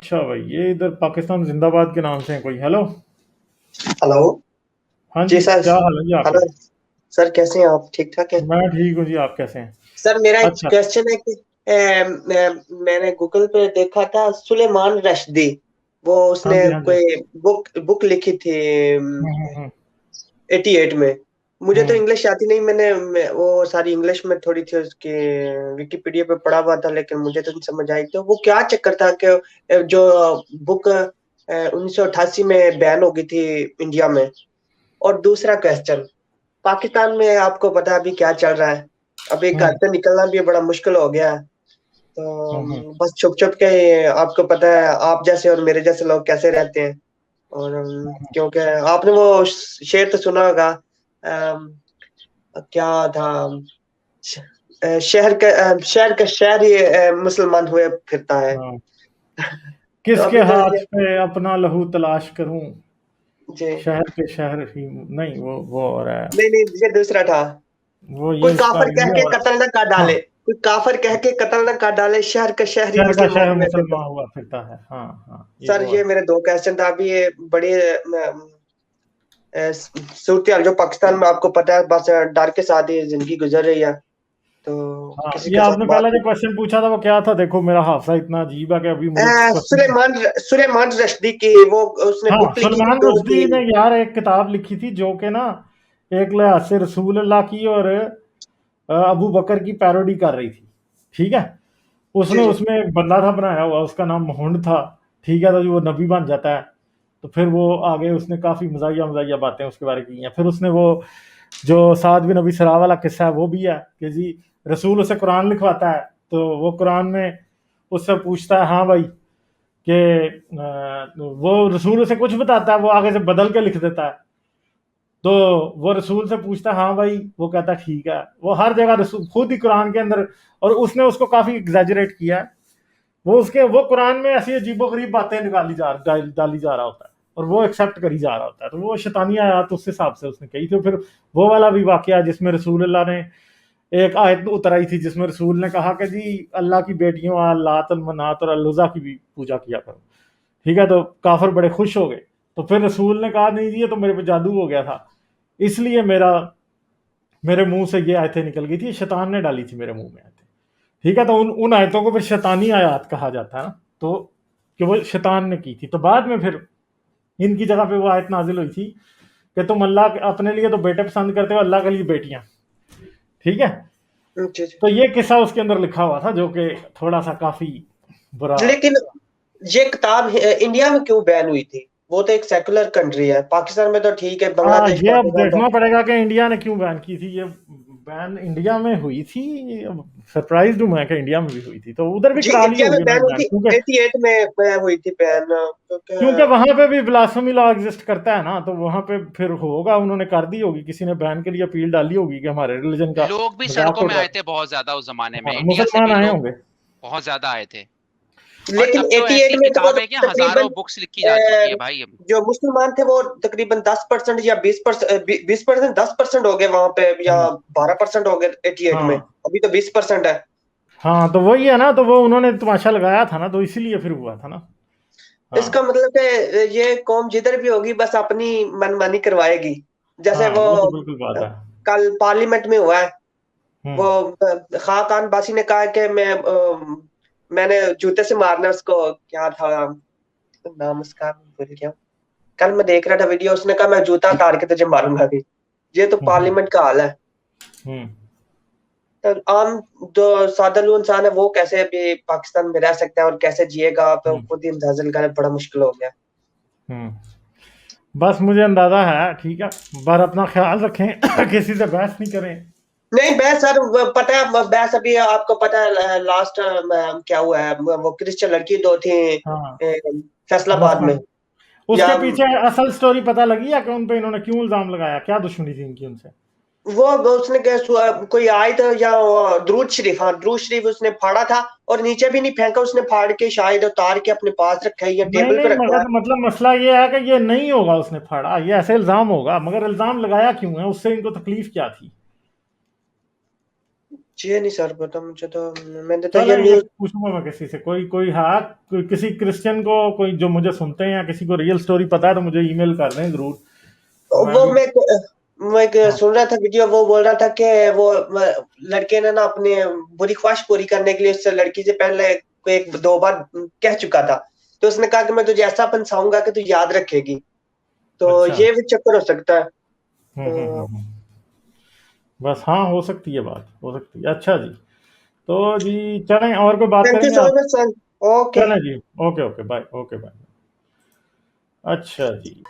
अच्छा भाई, ये इधर पाकिस्तान जिंदाबाद के नाम से है कोई। हेलो। हेलो। हाँ जी जी, सर। क्या हाल है जी आपके? हेलो सर, कैसे हैं आप? ठीक ठाक है। मैं ठीक हूँ जी, आप कैसे हैं? सर मेरा एक अच्छा। क्वेश्चन है कि मैंने गूगल पे देखा था सुलेमान रश्दी, वो हाँ उसने जी, हाँ जी। कोई बुक बुक लिखी थी हम्म। 88 में। मुझे तो हम्म। इंग्लिश आती नहीं, वो सारी इंग्लिश में थोड़ी थी उसकी, विकिपीडिया पे पढ़ा हुआ था, लेकिन मुझे तो नहीं समझ आई। तो वो क्या चक्कर था कि जो बुक 1988 में बैन हो गई थी इंडिया में। और दूसरा क्वेश्चन, पाकिस्तान में आपको पता है अभी क्या चल रहा है। अभी घर हम्म। से निकलना भी बड़ा मुश्किल हो गया है। तो हम्म। बस छुप छुप के, आपको पता है आप जैसे और मेरे जैसे लोग कैसे रहते हैं। और क्योंकि आपने वो शेर तो सुना होगा, अम, क्या था, शहर का शहर ही मुसलमान हुए फिरता है। हाँ। तो किसके अभी तो हाथ पे अपना लहू तलाश करूं, जी, शहर के शहर ही। नहीं, वो हो रहा है। नहीं नहीं, ये दूसरा था। वो कोई ये इसका काफर कह ये के हो कत्ल न कर रहा है। डाले, हाँ। कोई काफर कह के कत्ल न कर डाले, शहर का शहरी शहर का मुसलमान शहर हुए फिरता। मुसलमान हुआ फिरता है। हाँ हाँ, ये सर वो ये है। मेरे दो क्वेश्चन था। अभी ये बड़ी सूरत हाल जो पाकिस्तान में आपको पता है, बस डर के साथ ही जिंदगी गुजर रही है। तो हाँ, किसी ये के साथ आपने बात पहला जो नहीं। क्वेश्चन पूछा था वो क्या था? देखो, मेरा हादसा इतना अजीब है कि अभी मुझे क्वेश्चन। सुलेमान रश्दी की वो उसने हाँ, बुक लिखी थी सलमान दो रुश्दी ने तीन। यार एक किताब लिखी थी जो कि ना, एक लिहाज से रसूल अल्लाह की और अबू बकर की पैरोडी कर रही थी। ठीक है। जी उसने जी। उसमें एक बंदा था बनाया हुआ, उसका नाम मोहम्मद था। ठीक है, तो जो वो नबी बन जाता है, तो फिर वो आगे उसने काफ़ी मजाया मजाया बातें उसके बारे में की हैं। फिर उसने वो जो साद बिन नबी सरा वाला किस्सा है वो भी है कि जी, रसूल उसे कुरान लिखवाता है, तो वो कुरान में उससे पूछता है, हाँ भाई, कि वो रसूल उसे कुछ बताता है, वो आगे से बदल के लिख देता है। तो वो रसूल से पूछता है, हाँ भाई, वो कहता है ठीक है। वो हर जगह रसूल खुद ही कुरान के अंदर, और उसने उसको काफी एग्जैजरेट किया है। वो कुरान में ऐसी अजीबोगरीब बातें डाली जा रहा होता है, और वो एक्सेप्ट करी जा रहा होता है। तो वो शैतानी आयात उस हिसाब से उसने कही। तो फिर वो वाला भी वाकया जिसमें रसूल अल्लाह ने एक आयत उतराई थी जिसमें रसूल ने कहा कि जी, अल्लाह की बेटियों लात मनात और अल्लुजा की भी पूजा किया करो। ठीक है, तो काफर बड़े खुश हो गए। तो फिर रसूल ने कहा, नहीं जी, ये तो मेरे पे जादू हो गया था, इसलिए मेरे मुंह से ये आयतें निकल गई थी, शैतान ने डाली थी मेरे मुंह में आयतें। ठीक है, तो उन उन आयतों को फिर शैतानी आयात कहा जाता है ना। तो कि वो शैतान ने की थी। तो बाद में फिर इनकी जगह पे वो आयत नाजिल हुई थी कि तुम अल्लाह अपने लिए तो बेटे पसंद करते हो, अल्लाह के लिए बेटियां। ठीक है। जी जी। तो ये किस्सा उसके अंदर लिखा हुआ था जो कि थोड़ा सा काफी बुरा। लेकिन ये किताब इंडिया में क्यों बैन हुई थी? वो तो एक सेकुलर कंट्री है। पाकिस्तान में तो ठीक है, हाँ, बांग्लादेश ये अब पाकिस्तान तो। देखना पड़ेगा कि इंडिया ने क्यों बैन की थी। ये बैन इंडिया में हुई थी। सरप्राइज हूं मैं कि इंडिया में भी हुई थी, तो उधर भी जी करा ली इंडिया में होगी बैन उन्होंने हुई बैन, थी, क्योंकि 88 में हुई थी बैन, क्योंकि क्योंकि वहां पे भी ब्लास्फेमी लॉ एग्जिस्ट करता है ना, तो वहां पे फिर होगा, उन्होंने कर दी होगी, किसी ने बैन के लिए अपील डाली होगी कि हमारे रिलीजन का लोग भी मजाक सड़कों में उड़ रहा आए है। थे बहुत ज्यादा उस जमाने में, हाँ, इंडिया से मुसलमान भी आए लोग होंगे। बहुत ज्यादा आए थे। और लेकिन अब तो 88 ऐसी में तो वो किताबें क्या, हजारों तकरीबन बुक्स लिखी जा चुकी है भाई अब। जो मुसलमान थे वो तकरीबन 10% या 20%, 20%, 10% हो गए वहां पे, या हम्म। 12% हो गए 88 में। हाँ अभी तो 20% है। हाँ, तो वही है ना, तो वो उन्होंने तमाशा लगाया था ना, तो इसीलिए फिर हुआ था ना। इसका हाँ मतलब है ये कौम जिधर भी होगी बस अपनी मनमानी करवाएगी। जैसे हाँ, वो वो तो बिल्कुल बात अ, है। कल पार्लियामेंट में हुआ है। वो हम्म। खाकान बासी ने कहा कि मैंने जूते से मारना उसको, क्या था नाम उसका, भूल गया। कल मैं देख रहा था वीडियो, उसने कहा मैं जूता उतार के तुझे मारूंगा अभी। ये तो हम्म। पार्लियामेंट का हाल है। हम्म। तो आम जो साधारण इंसान है वो कैसे अभी पाकिस्तान में रह सकता है और कैसे जिएगा, आप हम्म। खुद ही अंदाजा लगाना बड़ा मुश्किल हो गया। हम्म। बस मुझे अंदाजा है। ठीक है, पर अपना ख्याल रखें किसी से बहस नहीं करें। नहीं बहस सर, पता है बहस अभी आपको पता है लास्ट क्या हुआ है, वो क्रिश्चियन लड़की दो थी हाँ, फैसलाबाद में। मसलन या उसके पीछे असल स्टोरी पता लगी है कि उन पे इन्होंने क्यों इल्जाम लगाया, क्या दुश्मनी थी इनकी उनसे? वो उसने क्या कोई आए थे, या द्रूद शरीफ, हाँ द्रूद शरीफ उसने फाड़ा था, और नीचे भी नहीं फेंका उसने, फाड़ के शायद उतार के अपने पास रखा है या नहीं टेबल पे नहीं, रखा है। मगर मतलब मसला ये है कि ये नहीं होगा उसने फाड़ा, ये ऐसे इल्जाम होगा, मगर इल्जाम लगाया क्यों है, उससे इनको तकलीफ क्या थी? जी नहीं सर, पता मुझे तो, मैंने तो ये चलें, ये न्यूज। पूछूंगा मैं किसी से, कोई कोई हाँ, किसी क्रिश्चियन को, कोई जो मुझे सुनते हैं या किसी को रियल स्टोरी पता है तो मुझे ईमेल कर दें जरूर, तो मैं वो भी। मैं एक हाँ, सुन रहा था वीडियो, वो बोल रहा था कि वो लड़के ने ना अपनी बुरी ख्वाहिश पूरी करने के लिए उससे लड़की से पहले कोई एक दो बार कह चुका था, तो उसने कहा कि मैं तुझे ऐसा फंसाऊंगा कि तू याद रखेगी। तो अच्छा। ये भी चक्कर हो सकता है। हम्म। बस हाँ, हो सकती है, बात हो सकती है। अच्छा जी, तो जी चलें, और कोई बात थैंक यू करेंगे सो आप? Much sir. ओके। चलें जी, okay okay bye, okay bye. अच्छा जी।